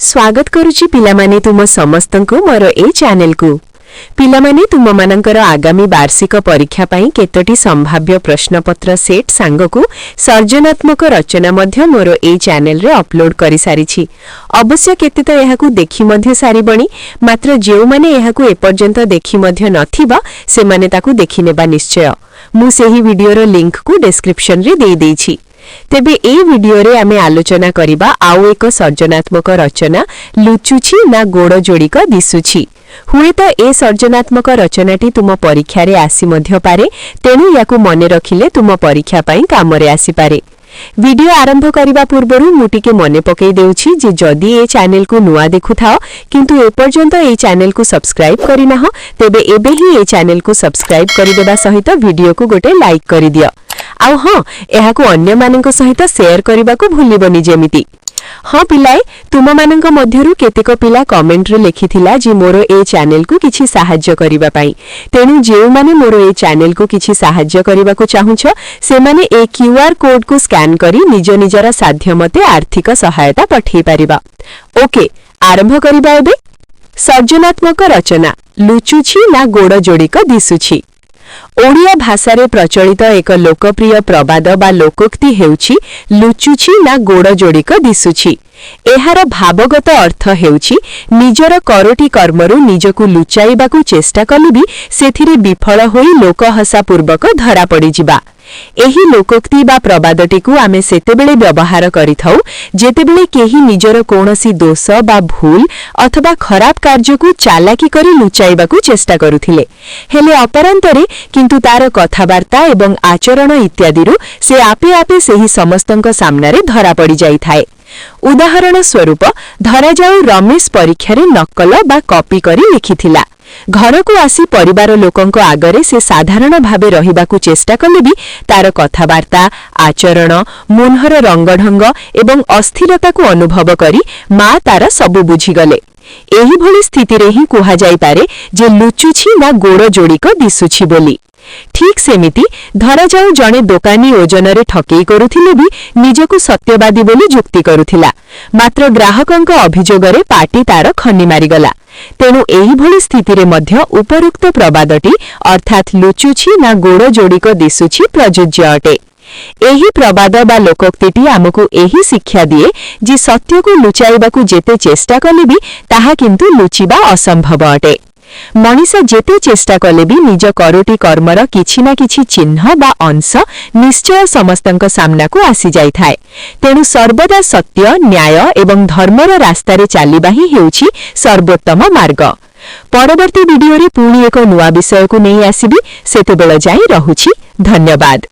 स्वागत करुछि पिलामाने तुम समस्तंकु मोर ए चैनल को। पिलामाने तुम मानकर आगामी वार्षिक परीक्षा पई केतोटी संभाव्य प्रश्नपत्र सेट सांगकु सर्जनात्मक रचना मध्य मोर ए चैनल रे अपलोड करि सारिछि। अवश्य केते तो एहाकु देखि मध्य सारिबणी, मात्र जेउ माने एहाकु एपर्यंत देखि मध्य नथिबा से माने ताकु देखि नेबा निश्चय। मु सेही वीडियो रो लिंक को डिस्क्रिप्शन रे देई देछि। तेबे ए वीडियो रे आमे आलोचना करिबा आउ एक सर्जनात्मक रचना लुचुछि ना गोड़ जोड़िक दिसुछि। हुए तो ए सर्जनात्मक रचनाटी तुम परीक्षा रे आसी मध्य पारे, तेणु याकु मने रखिले तुम परीक्षा पई काम रे आसी पारे। वीडियो आरंभ करिबा पूर्वरु मु टिके मने पकई देउछि जे जदी ए चैनल को नुआ देखुथाओ किंतु एपर्यंत ए चैनल को सब्सक्राइब करिनाह, तेबे एबे ही ए चैनल को सब्सक्राइब करि देबा सहित वीडियो को गोटे लाइक करि दियो। आउ हाँ, एहाकु अन्य मानक सहित शेयर करने को भूलिबनी जेमिति। हाँ पिलाए, तुम मानक मध्यरु केतेक पिला कमेंट रे लिखिथिला जे मोर ए चैनल को किछि सहाय्य करिबा पई, तेनु जेउ माने मोर ए चैनल को किछि सहाय्य करिबा को चाहुछ से माने ए क्यूआर कोड को स्कैन करी निज निजरा साध्य मते आर्थिक सहायता पठेई परिबा। ओके, आरंभ करिबा एबे। सर्जनात्मक रचना लुचुछि ना गोड़ जोड़िक दिसुछि। ओडिया भाषा रे प्रचलित एक लोकप्रिय प्रवाद बा लोकोक्ति हेउछि लुचुछि ना गोड़ जोड़िक दिसुछि। एहार भावगत अर्थ हेउछि निजर करोटी कर्मरु निजकु लुचाइबाकु चेष्टा कले भी सेथिरे विफल होई लोकहसा पूर्वक धरा पड़ी जिबा। एही लोकोक्ति बा प्रवादटीकु आमे सेतेबेले व्यवहार करिथौ जेतेबेले केही निजर कोनोसी दोष बा भूल अथवा खराब कार्यकु चालाकी करी लुचाइबाकु चेष्टा करुथिले, हेले अपरांतरे किंतु तार कथावार्ता एवं आचरण इत्यादिरु से आपे आपे सेही समस्तंक सामनारे धरा पड़ी जाइथाए। उदाहरण स्वरूप धरा जाऊ रमेश परीक्षा रे नकल बा कॉपी करी लिखिथिला। घर को आसी परिवार लोकंक आगरे से साधारण भावे रहिबाकु चेष्टा कले भी तार कथावार्ता आचरण मुनहर रंगढंग एवं अस्थिरता को अनुभव करी माँ तार सबु बुझीगले। एही भली स्थिति रे ही कुहा जाई पारे जे लुचुछि ना गोड़ जोड़िक दिसुछि बोली। ठीक सेमिति धरा जाऊ जणे दोकानी ओजन रे ठकेई करुथिले भी निजकु सत्यवादी बोली जुक्ति करुथिला, मात्र ग्राहकंक अभियोगरे पार्टी तार खनी मारिगला। तेणु एही भली स्थिति रे मध्य उपरुक्त प्रवादटी अर्थात लुचुछि ना गोड़ जोड़िक दिसुछि प्रयोज्य अटे। एही प्रवाद बा लोकोक्तिटी आमकु एही शिक्षा दिए जे सत्यकु लुचाइबाकु जेते चेष्टा कले भी ताहा किंतु लुचिबा असंभव अटे। मनीष जेते चेष्टा कले भी निज करोटी कर्मर किछि ना किछि चिन्ह बा अंश निश्चय समस्तंक सामना को आसी जाई थाए। तेणु सर्वदा सत्य न्याय एवं धर्मर रास्तारे चालिबा ही हेउछि सर्वोत्तम मार्ग। परवर्ती वीडियो रे पुणी एक नुआ विषय को नहीं आसीबी, सेतेबेल जाई रहुछि। धन्यवाद।